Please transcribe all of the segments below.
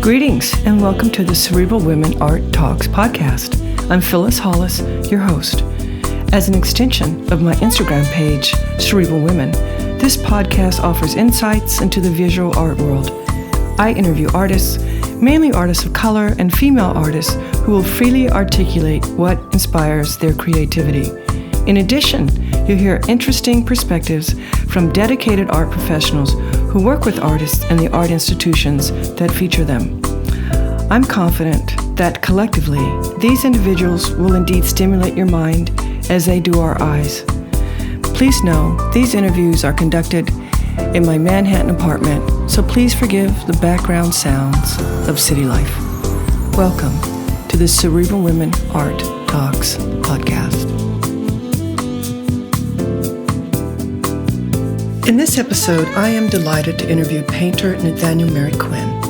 Greetings and welcome to the Cerebral Women Art Talks podcast. I'm Phyllis Hollis, your host. As an extension of my Instagram page, Cerebral Women, this podcast offers insights into the visual art world. I interview artists, mainly artists of color and female artists who will freely articulate what inspires their creativity. In addition, you'll hear interesting perspectives from dedicated art professionals who work with artists and the art institutions that feature them. I'm confident that collectively, these individuals will indeed stimulate your mind as they do our eyes. Please know these interviews are conducted in my Manhattan apartment, so please forgive the background sounds of city life. Welcome to the Cerebral Women Art Talks podcast. In this episode, I am delighted to interview painter Nathaniel Quinn.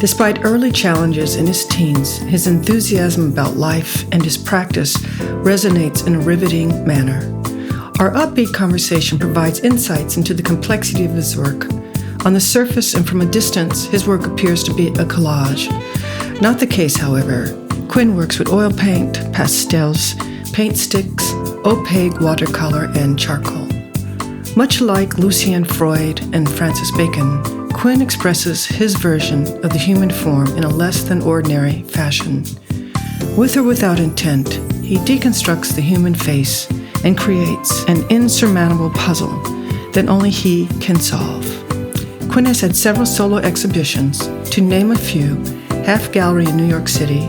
Despite early challenges in his teens, his enthusiasm about life and his practice resonates in a riveting manner. Our upbeat conversation provides insights into the complexity of his work. On the surface and from a distance, his work appears to be a collage. Not the case, however. Quinn works with oil paint, pastels, paint sticks, opaque watercolor, and charcoal. Much like Lucian Freud and Francis Bacon, Quinn expresses his version of the human form in a less than ordinary fashion. With or without intent, he deconstructs the human face and creates an insurmountable puzzle that only he can solve. Quinn has had several solo exhibitions, to name a few: Half Gallery in New York City,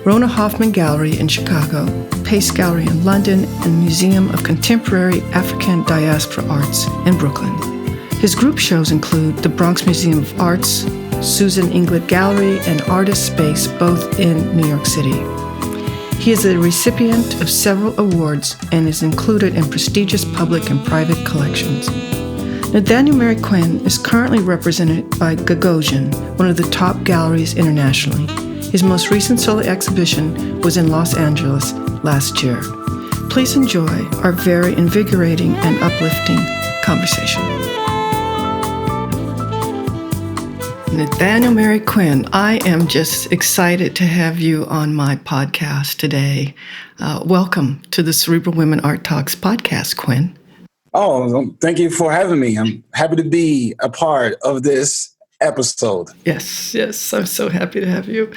Rona Hoffman Gallery in Chicago, Pace Gallery in London, and Museum of Contemporary African Diaspora Arts in Brooklyn. His group shows include the Bronx Museum of Arts, Susan Inglet Gallery, and Artist Space, both in New York City. He is a recipient of several awards and is included in prestigious public and private collections. Nathaniel Quinn is currently represented by Gagosian, one of the top galleries internationally. His most recent solo exhibition was in Los Angeles last year. Please enjoy our very invigorating and uplifting conversation. Nathaniel Quinn, I am just excited to have you on my podcast today. Welcome to the Cerebral Women Art Talks podcast, Quinn. Oh, thank you for having me. I'm happy to be a part of this episode. Yes, I'm so happy to have you.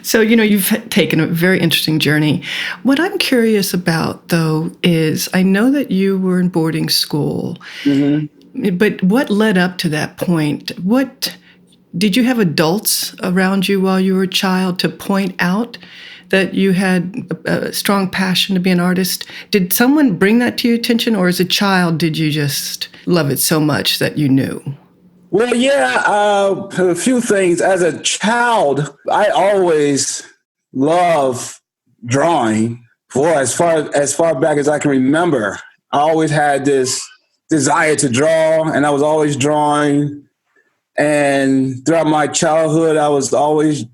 So, you've taken a very interesting journey. What I'm curious about, though, is I know that you were in boarding school, but what led up to that point? Did you have adults around you while you were a child to point out that you had a strong passion to be an artist? Did someone bring that to your attention, or as a child, did you just love it so much that you knew? Well, yeah, a few things. As a child, I always loved drawing. As far back as I can remember, I always had this desire to draw, and I was always drawing. And throughout my childhood, I was always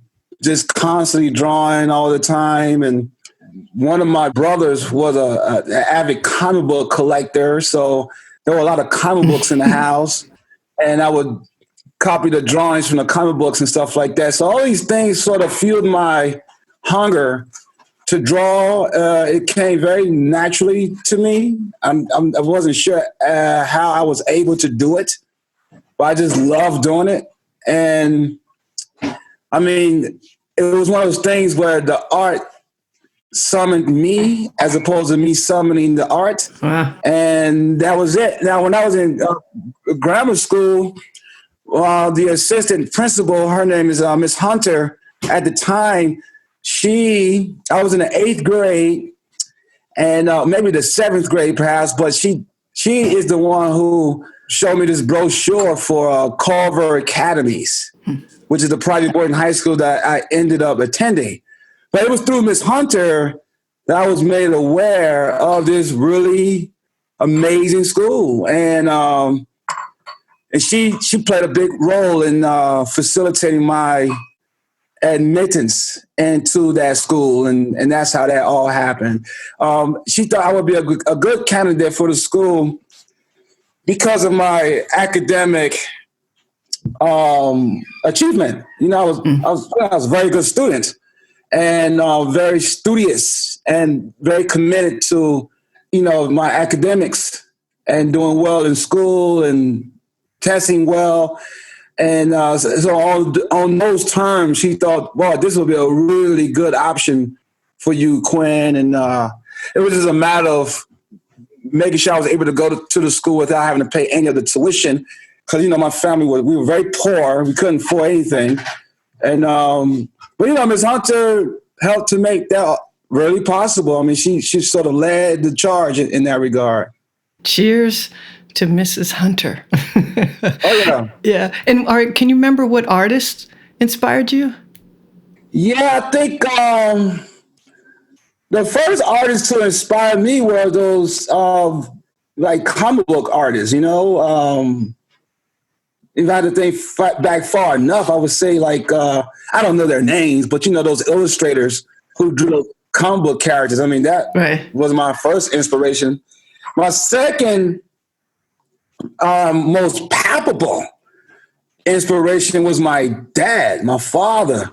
just constantly drawing all the time. And one of my brothers was an avid comic book collector, so there were a lot of comic books in the house. And I would copy the drawings from the comic books and stuff like that. So all these things sort of fueled my hunger to draw. It came very naturally to me. I wasn't sure how I was able to do it, but I just loved doing it. And I mean, it was one of those things where the art summoned me as opposed to me summoning the art. Wow. And that was it. Now, when I was in grammar school, the assistant principal, her name is Miss Hunter. At the time, I was in the 8th grade and maybe the 7th grade perhaps, but she is the one who showed me this brochure for Culver Academies, which is the private boarding high school that I ended up attending. But it was through Miss Hunter that I was made aware of this really amazing school. And she played a big role in facilitating my admittance into that school. And that's how that all happened. She thought I would be a good candidate for the school because of my academic achievement. I was a very good student and very studious and very committed to, my academics and doing well in school and testing well. And so on those terms, she thought, "Wow, this will be a really good option for you, Quinn." And it was just a matter of making sure I was able to go to the school without having to pay any of the tuition. Because, my family, we were very poor. We couldn't afford anything. And, but, Ms. Hunter helped to make that really possible. I mean, she sort of led the charge in that regard. Cheers to Mrs. Hunter. Oh, yeah. Yeah. And can you remember what artist inspired you? Yeah, I think the first artists to inspire me were those like comic book artists, If I had to think back far enough, I would say like, I don't know their names, but those illustrators who drew those comic book characters. I mean, that was my first inspiration. My second most palpable inspiration was my dad, my father,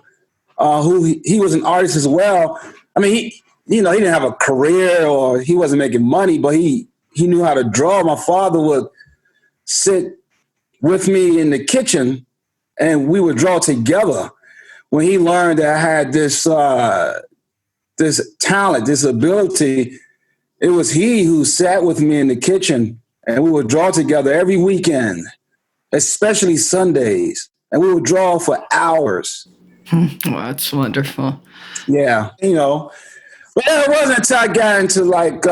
who he was an artist as well. I mean, he didn't have a career or he wasn't making money, but he knew how to draw. My father would sit with me in the kitchen and we would draw together. When he learned that I had this talent, this ability, it was he who sat with me in the kitchen and we would draw together every weekend, especially Sundays. And we would draw for hours. Well, that's wonderful. Yeah. But it wasn't until I got into like,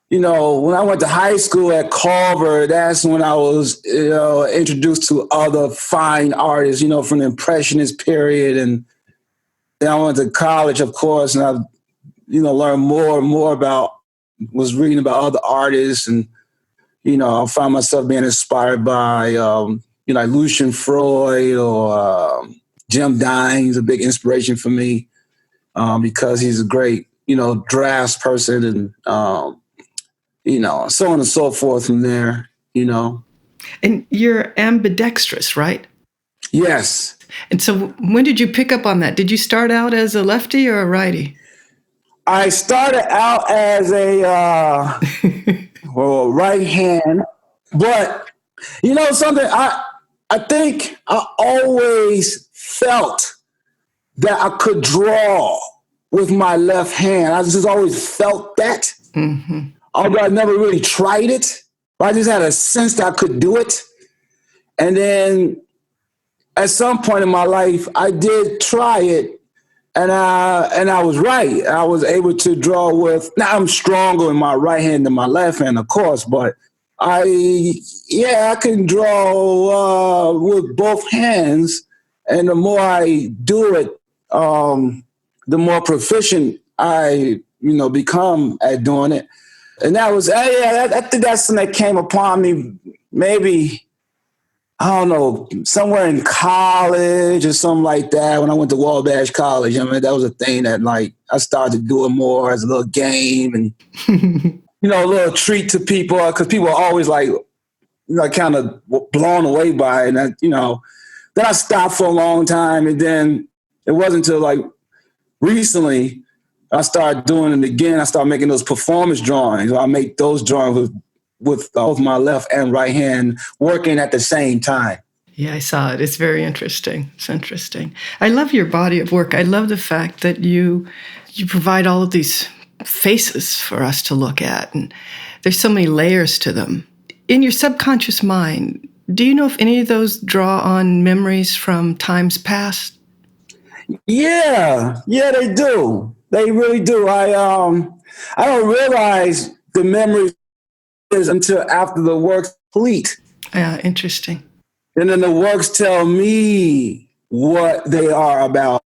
when I went to high school at Culver, that's when I was, introduced to other fine artists, from the Impressionist period. And then I went to college, of course, and I, learned more and more was reading about other artists. And, I found myself being inspired by, like Lucian Freud or Jim Dines, a big inspiration for me because he's a great, drafts person and, so on and so forth from there, And you're ambidextrous, right? Yes. And so when did you pick up on that? Did you start out as a lefty or a righty? I started out as a right hand, but something, I think I always felt that I could draw with my left hand. I just always felt that. Mm-hmm. Although I never really tried it, but I just had a sense that I could do it. And then at some point in my life, I did try it, and I was right. I was able to draw with. Now I'm stronger in my right hand than my left hand, of course, but I can draw with both hands. And the more I do it, the more proficient I become at doing it. And that was, I think that's something that came upon me maybe, I don't know, somewhere in college or something like that when I went to Wabash College. I mean, that was a thing that like I started doing more as a little game and, a little treat to people because people are always like, kind of blown away by it. And, then I stopped for a long time. And then it wasn't until like recently I started doing it again. I started making those performance drawings. I make those drawings with both my left and right hand working at the same time. Yeah, I saw it. It's very interesting. It's interesting. I love your body of work. I love the fact that you provide all of these faces for us to look at. And there's so many layers to them. In your subconscious mind, do you know if any of those draw on memories from times past? Yeah, they do. They really do. I don't realize the memories until after the work's complete. Yeah, interesting. And then the works tell me what they are about.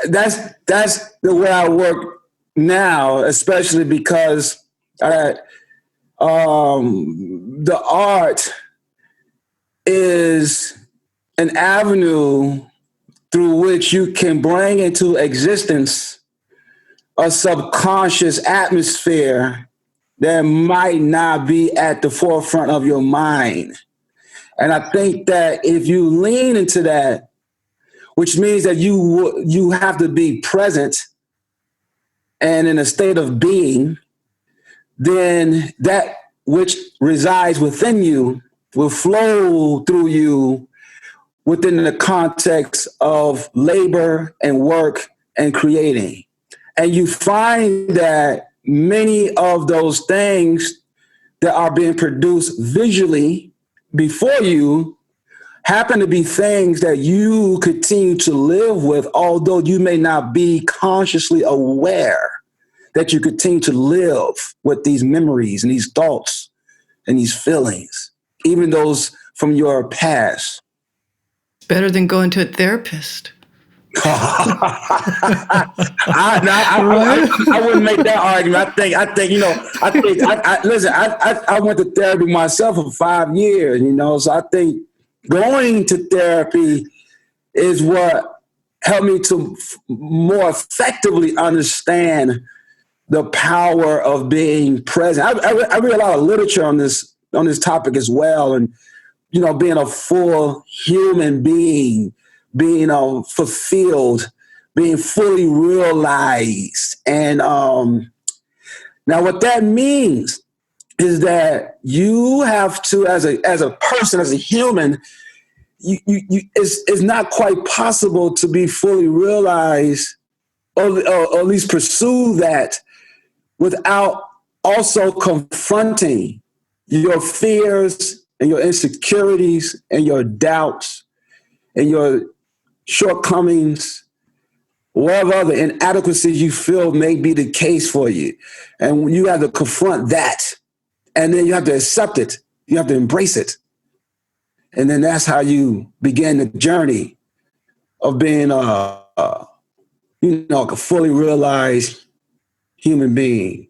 That's the way I work now, especially because the art is an avenue through which you can bring into existence a subconscious atmosphere that might not be at the forefront of your mind. And I think that if you lean into that, which means that you have to be present and in a state of being, then that which resides within you will flow through you within the context of labor and work and creating. And you find that many of those things that are being produced visually before you happen to be things that you continue to live with, although you may not be consciously aware that you continue to live with these memories and these thoughts and these feelings, even those from your past. Better than going to a therapist. I wouldn't make that argument. I went to therapy myself for 5 years, so I think going to therapy is what helped me to more effectively understand the power of being present. I read a lot of literature on this topic as well, and being a full human being, being fulfilled, being fully realized. And now what that means is that you have to, as a person, as a human, it's not quite possible to be fully realized or at least pursue that without also confronting your fears and your insecurities and your doubts and your shortcomings, whatever other inadequacies you feel may be the case for you. And you have to confront that. And then you have to accept it. You have to embrace it. And then that's how you begin the journey of being a fully realized human being.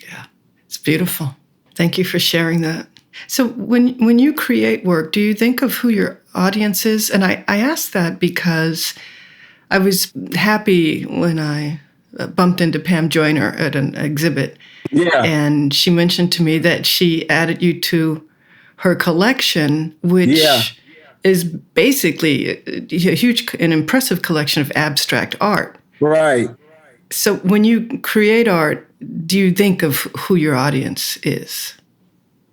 Yeah, it's beautiful. Thank you for sharing that. So when you create work, do you think of who your audience is? And I ask that because I was happy when I bumped into Pam Joyner at an exhibit. Yeah. And she mentioned to me that she added you to her collection, which is basically a huge and impressive collection of abstract art. Right. So when you create art, do you think of who your audience is?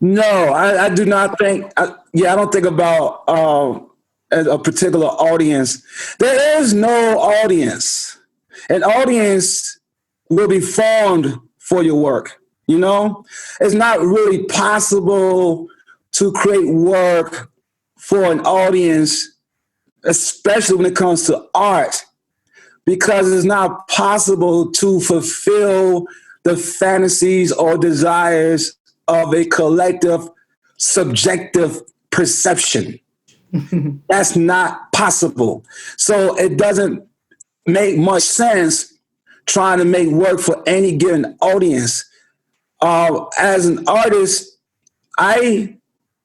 No, I do not think. I don't think about a particular audience. There is no audience. An audience will be formed for your work. It's not really possible to create work for an audience, especially when it comes to art, because it's not possible to fulfill the fantasies or desires of a collective subjective perception. That's not possible. So it doesn't make much sense trying to make work for any given audience. As an artist, I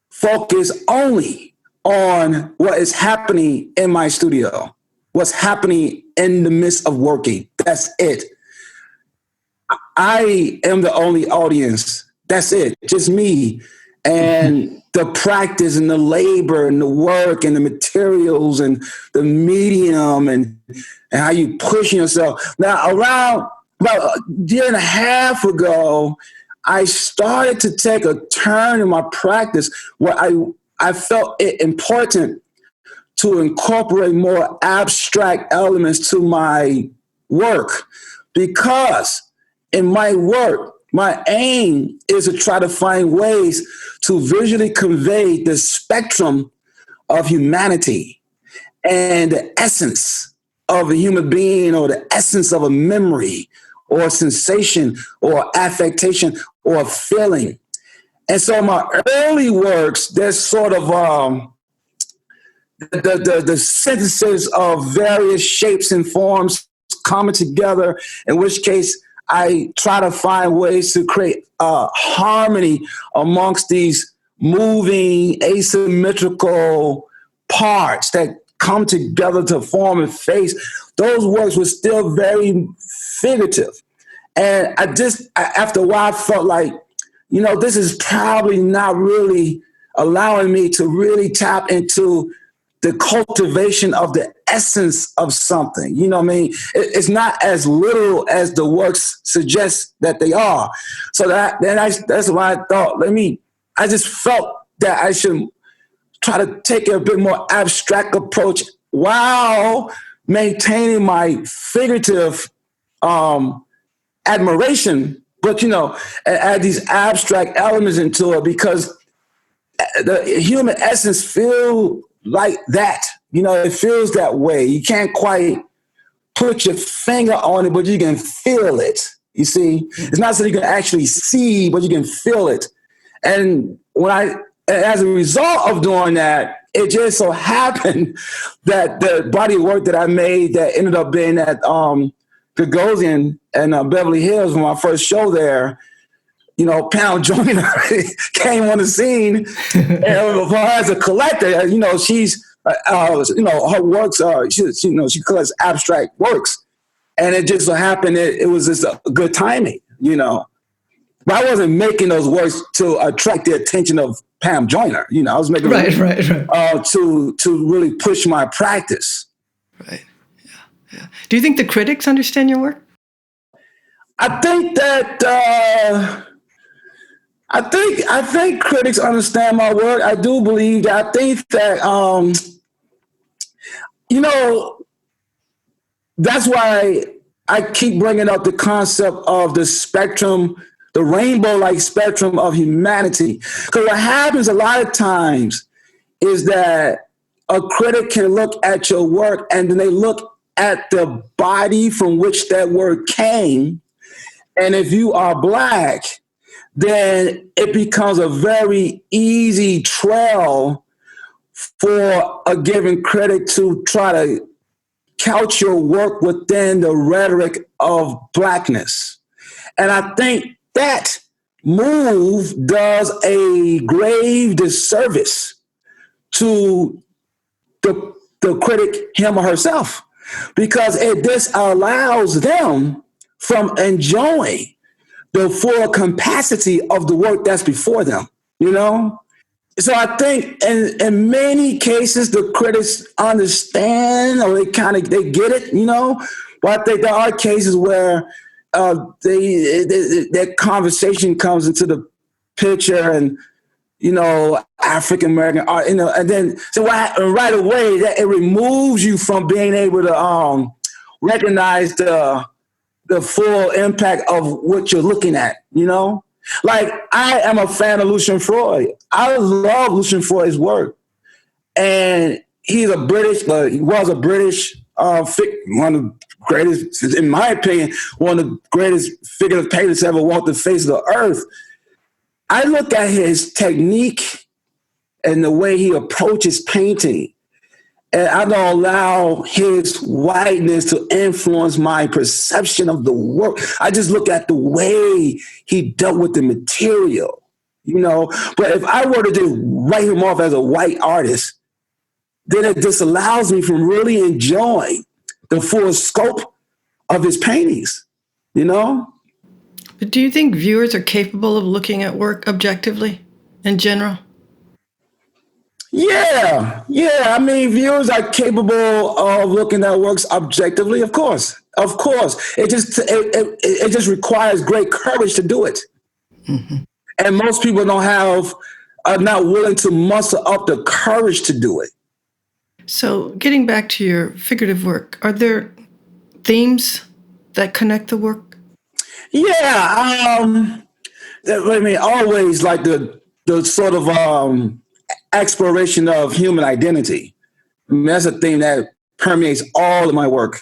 focus only on what is happening in my studio, what's happening in the midst of working. That's it. I am the only audience. That's it. Just me. And the practice and the labor and the work and the materials and the medium and how you push yourself. Now, around about a year and a half ago, I started to take a turn in my practice where I felt it important to incorporate more abstract elements to my work, because in my work, my aim is to try to find ways to visually convey the spectrum of humanity and the essence of a human being, or the essence of a memory or a sensation or affectation or a feeling. And so my early works, there's sort of the synthesis of various shapes and forms coming together, in which case I try to find ways to create harmony amongst these moving, asymmetrical parts that come together to form a face. Those works were still very figurative. And after a while, I felt like, this is probably not really allowing me to really tap into the cultivation of the essence of something. You know what I mean? It's not as literal as the works suggest that they are. So that's why I thought, I just felt that I should try to take a bit more abstract approach while maintaining my figurative admiration, but, add these abstract elements into it, because the human essence feels like that. It feels that way. You can't quite put your finger on it, but you can feel it. You see, it's not so you can actually see, but you can feel it. And as a result of doing that, it just so happened that the body of work that I made that ended up being at Gagosian and Beverly Hills, when my first show there, Pam Joyner came on the scene, and as a collector, she's, her works are, she collects abstract works, and it just so happened it was just a good timing, But I wasn't making those works to attract the attention of Pam Joyner, I was making right. to really push my practice. Right. Yeah. Do you think the critics understand your work? I think that. I think critics understand my work. I do believe that. I think that, that's why I keep bringing up the concept of the spectrum, the rainbow-like spectrum of humanity. Because what happens a lot of times is that a critic can look at your work and then they look at the body from which that work came. And if you are Black, then it becomes a very easy trail for a given critic to try to couch your work within the rhetoric of Blackness. And I think that move does a grave disservice to the critic, him or herself, because it disallows them from enjoying the full capacity of the work that's before them, So I think in many cases, the critics understand, or they get it, But I think there are cases where that conversation comes into the picture, and, African American art, and then right away that it removes you from being able to recognize the full impact of what you're looking at, Like, I am a fan of Lucian Freud. I love Lucian Freud's work. And he was a British, one of the greatest, in my opinion, one of the greatest figurative painters ever walked the face of the earth. I look at his technique and the way he approaches painting, and I don't allow his whiteness to influence my perception of the work. I just look at the way he dealt with the material, But if I were to just write him off as a white artist, then it disallows me from really enjoying the full scope of his paintings, But do you think viewers are capable of looking at work objectively in general? Yeah. I mean, viewers are capable of looking at works objectively, of course. It just requires great courage to do it. Mm-hmm. And most people are not willing to muster up the courage to do it. So getting back to your figurative work, are there themes that connect the work? Yeah. Always like the sort of exploration of human identity. That's a theme that permeates all of my work.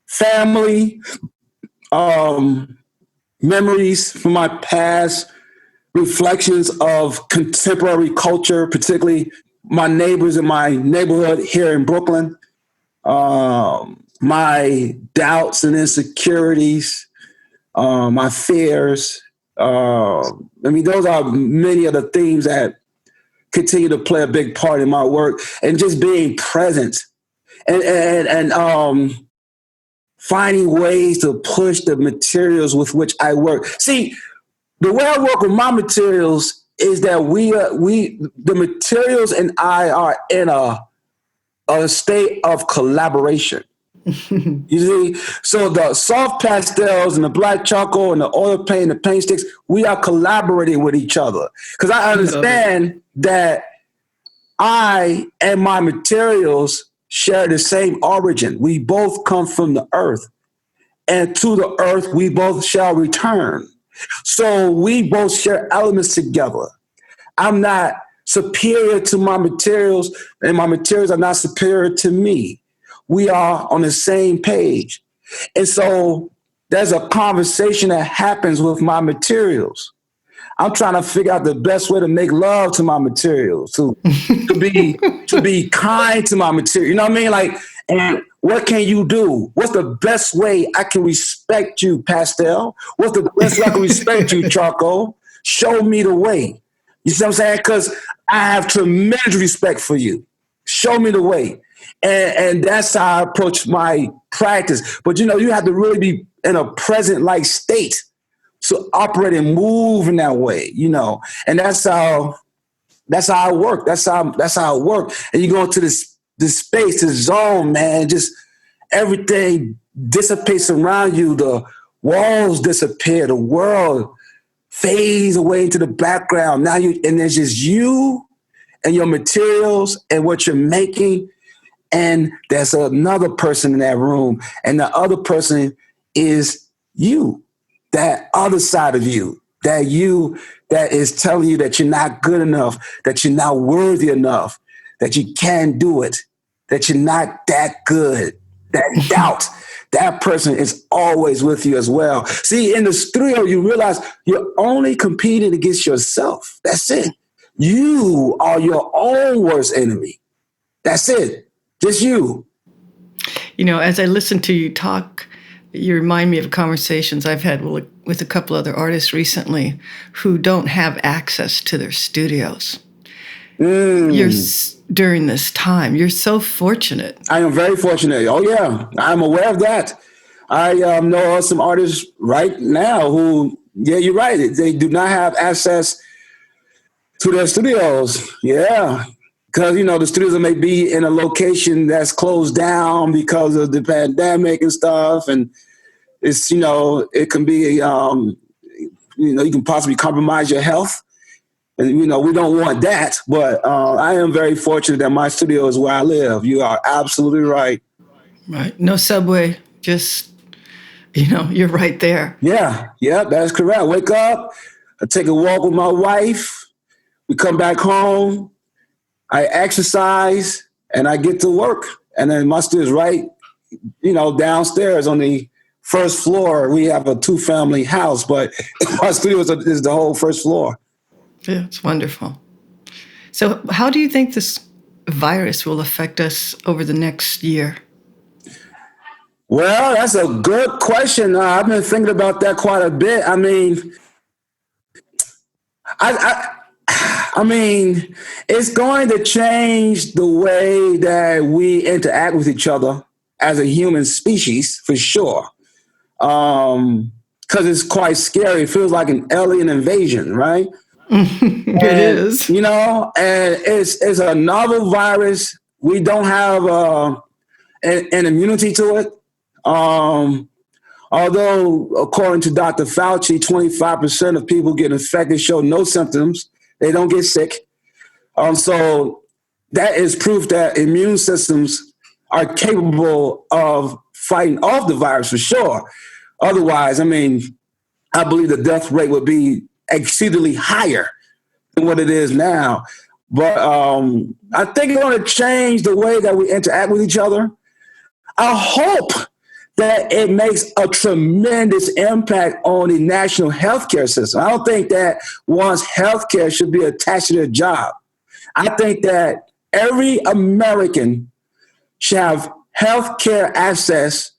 Family, memories from my past, reflections of contemporary culture, particularly my neighbors in my neighborhood here in Brooklyn, my doubts and insecurities, my fears. Those are many of the themes that continue to play a big part in my work, and just being present and finding ways to push the materials with which I work. See, the way I work with my materials is that the materials and I are in a state of collaboration. You see, so the soft pastels and the black charcoal and the oil paint and the paint sticks, we are collaborating with each other. Because I understand that I and my materials share the same origin. We both come from the earth, and to the earth we both shall return. So we both share elements together. I'm not superior to my materials, and my materials are not superior to me. We are on the same page. And so there's a conversation that happens with my materials. I'm trying to figure out the best way to make love to my materials, to be kind to my material. You know what I mean? Like, and what can you do? What's the best way I can respect you, pastel? What's the best way I can respect you, charcoal? Show me the way. You see what I'm saying? Because I have tremendous respect for you. Show me the way. And that's how I approach my practice. But, you have to really be in a present-like state to operate and move in that way, And that's how I work. That's how I work. And you go into this space, this zone, man, just everything dissipates around you. The walls disappear. The world fades away into the background. And there's just you and your materials and what you're making. And there's another person in that room. And the other person is you, that other side of you, that is telling you that you're not good enough, that you're not worthy enough, that you can't do it, that you're not that good, that doubt. That person is always with you as well. See, in the studio, you realize you're only competing against yourself. That's it. You are your own worst enemy. That's it. Just you. As I listen to you talk, you remind me of conversations I've had with a couple other artists recently who don't have access to their studios. During this time, you're so fortunate. I am very fortunate. Oh yeah, I'm aware of that. I know some artists right now who, yeah, you're right. They do not have access to their studios. Yeah. Because, the studios may be in a location that's closed down because of the pandemic and stuff. And it's, it can be, you can possibly compromise your health. And, we don't want that. But I am very fortunate that my studio is where I live. You are absolutely right. Right. No subway, just, you're right there. Yeah, that's correct. I wake up, I take a walk with my wife. We come back home. I exercise and I get to work. And then my studio is right, downstairs on the first floor. We have a 2-family house, but my studio is the whole first floor. Yeah, it's wonderful. So how do you think this virus will affect us over the next year? Well, that's a good question. I've been thinking about that quite a bit. I mean, I mean, it's going to change the way that we interact with each other as a human species, for sure. Because it's quite scary. It feels like an alien invasion, right? It is. And it's a novel virus. We don't have an immunity to it. Although, according to Dr. Fauci, 25% of people get infected show no symptoms. They don't get sick. So that is proof that immune systems are capable of fighting off the virus for sure. Otherwise, I believe the death rate would be exceedingly higher than what it is now. But I think it's going to change the way that we interact with each other. I hope that it makes a tremendous impact on the national healthcare system. I don't think that one's healthcare should be attached to their job. I think that every American should have healthcare access,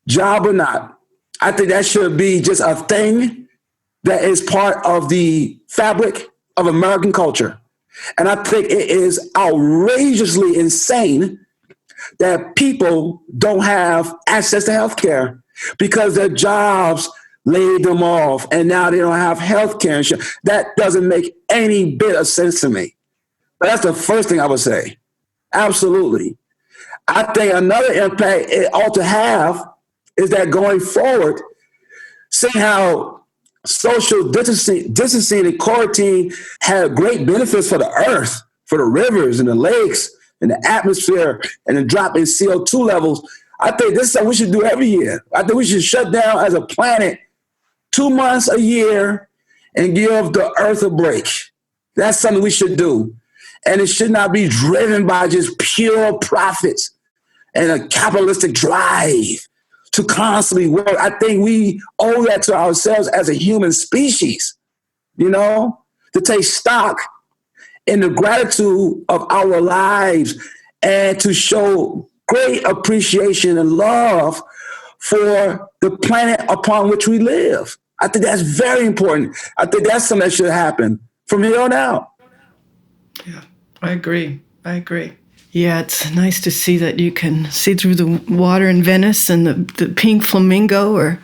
job or not. I think that should be just a thing that is part of the fabric of American culture. And I think it is outrageously insane that people don't have access to healthcare because their jobs laid them off, and now they don't have health care insurance. That doesn't make any bit of sense to me. But that's the first thing I would say. Absolutely. I think another impact it ought to have is that going forward, seeing how social distancing and quarantine had great benefits for the earth, for the rivers and the lakes and the atmosphere and the drop in CO2 levels. I think this is something we should do every year. I think we should shut down as a planet 2 months a year and give the earth a break. That's something we should do. And it should not be driven by just pure profits and a capitalistic drive to constantly work. I think we owe that to ourselves as a human species, to take stock in the gratitude of our lives and to show great appreciation and love for the planet upon which we live. I think that's very important. I think that's something that should happen from here on out. Yeah, I agree. Yeah, it's nice to see that you can see through the water in Venice and the pink flamingo or,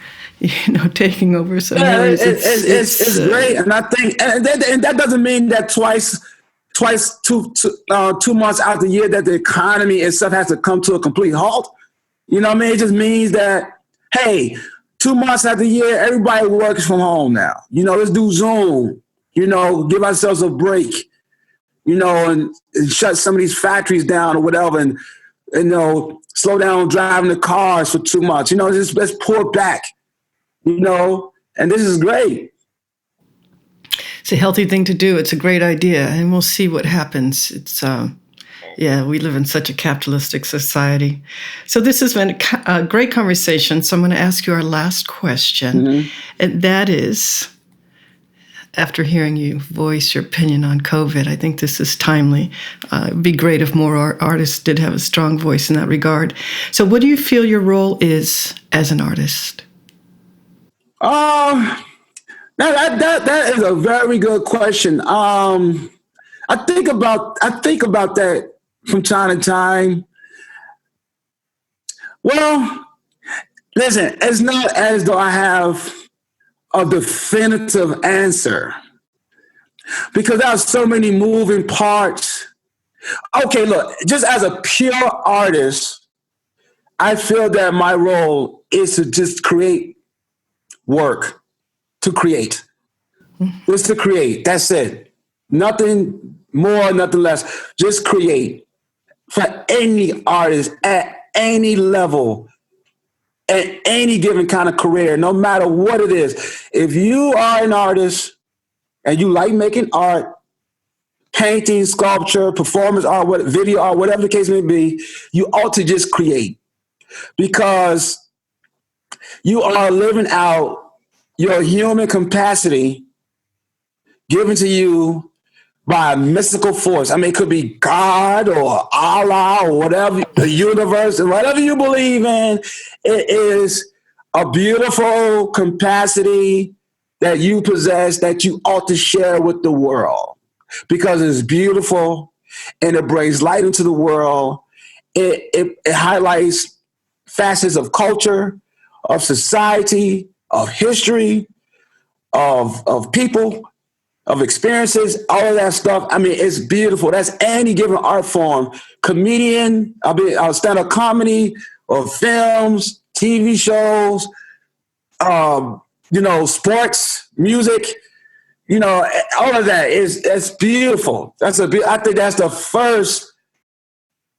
taking over some areas. It's great. And I think, and that doesn't mean that twice 2 months out the year that the economy and stuff has to come to a complete halt. You know what I mean? It just means that, hey, 2 months out the year, everybody works from home now. Let's do Zoom, give ourselves a break, and shut some of these factories down or whatever, and slow down driving the cars for 2 months. Let's pour back, and this is great. It's a healthy thing to do. It's a great idea, and we'll see what happens. It's, we live in such a capitalistic society. So this has been a great conversation. So I'm going to ask you our last question, and that is, after hearing you voice your opinion on COVID, I think this is timely. It'd be great if more artists did have a strong voice in that regard. So what do you feel your role is as an artist? That is a very good question. I think about that from time to time. Well, listen, it's not as though I have a definitive answer because there are so many moving parts. Okay, look, just as a pure artist, I feel that my role is to just create work, to create. Just to create. That's it. Nothing more, nothing less. Just create for any artist at any level, at any given kind of career, no matter what it is. If you are an artist and you like making art, painting, sculpture, performance art, video art, whatever the case may be, you ought to just create because you are living out your human capacity given to you by a mystical force. I mean, it could be God or Allah or whatever, the universe, and whatever you believe in. It is a beautiful capacity that you possess that you ought to share with the world because it's beautiful and it brings light into the world. It highlights facets of culture, of society, of history, of people, of experiences, all of that stuff. I mean, it's beautiful. That's any given art form. Comedian, stand-up comedy, or films, TV shows, sports, music, all of that's beautiful. I think that's the first,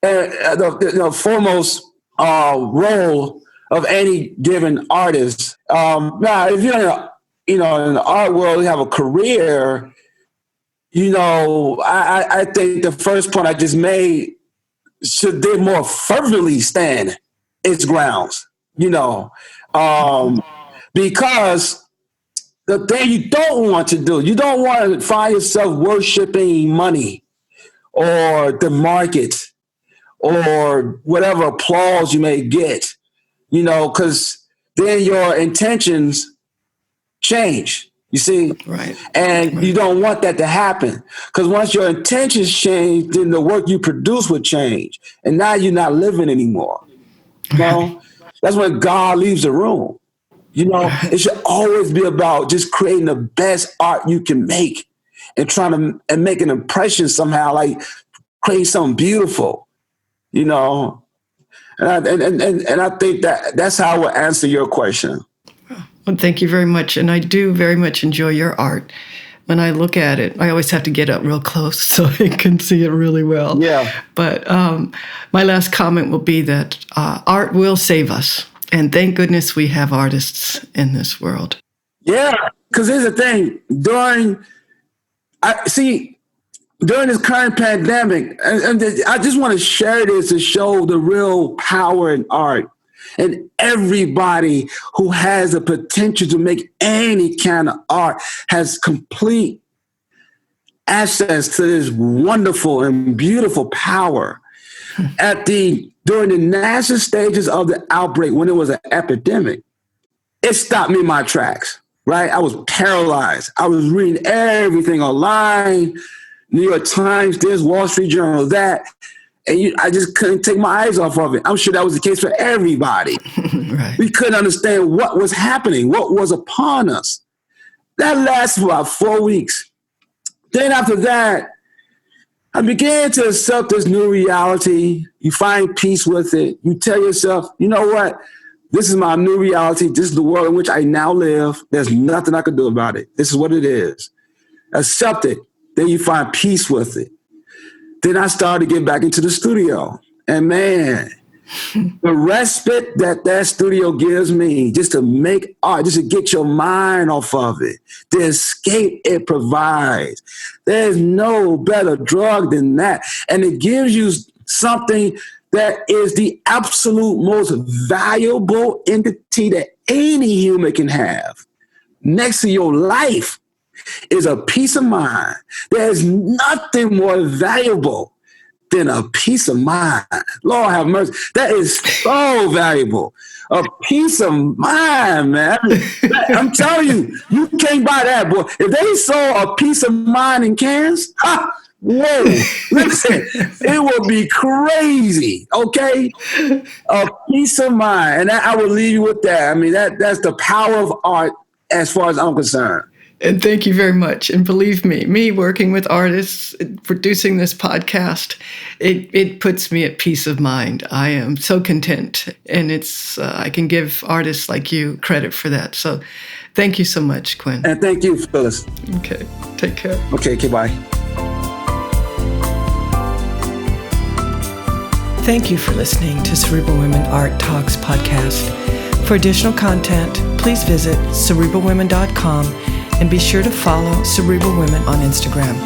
the foremost role of any given artist. Now, if you're in the art world, you have a career, I think the first point I just made should they more fervently stand its grounds, because the thing you don't want to do, you don't want to find yourself worshiping money or the market or whatever applause you may get, because then your intentions change, you see? Right. And you don't want that to happen because once your intentions change, then the work you produce would change. And now you're not living anymore. That's when God leaves the room. It should always be about just creating the best art you can make and trying to and make an impression somehow, like create something beautiful, And I think that's how I would answer your question. Well, thank you very much. And I do very much enjoy your art. When I look at it, I always have to get up real close so I can see it really well. Yeah. But my last comment will be that art will save us. And thank goodness we have artists in this world. Yeah, because here's the thing. During this current pandemic, and I just want to share this to show the real power in art. And everybody who has the potential to make any kind of art has complete access to this wonderful and beautiful power. During the nascent stages of the outbreak, when it was an epidemic, it stopped me in my tracks, right? I was paralyzed. I was reading everything online, New York Times, this, Wall Street Journal, that, and I just couldn't take my eyes off of it. I'm sure that was the case for everybody. Right. We couldn't understand what was happening, what was upon us. That lasted about 4 weeks. Then after that, I began to accept this new reality. You find peace with it. You tell yourself, you know what? This is my new reality. This is the world in which I now live. There's nothing I can do about it. This is what it is. Accept it. Then you find peace with it. Then I started to get back into the studio. And man, the respite that studio gives me just to make art, just to get your mind off of it, the escape it provides. There's no better drug than that. And it gives you something that is the absolute most valuable entity that any human can have. Next to your life is a peace of mind. There's nothing more valuable than a peace of mind. Lord have mercy. That is so valuable. A peace of mind, man. I'm telling you, you can't buy that, boy. If they sold a peace of mind in cans, whoa, listen, it would be crazy, okay? A peace of mind. And I would leave you with that. I mean, that's the power of art as far as I'm concerned. And thank you very much. And believe me working with artists, producing this podcast, it puts me at peace of mind. I am so content. And I can give artists like you credit for that. So thank you so much, Quinn. And thank you, Phyllis. Okay. Take care. Okay, bye. Thank you for listening to Cerebral Women Art Talks podcast. For additional content, please visit cerebralwomen.com and be sure to follow Cerebral Women on Instagram.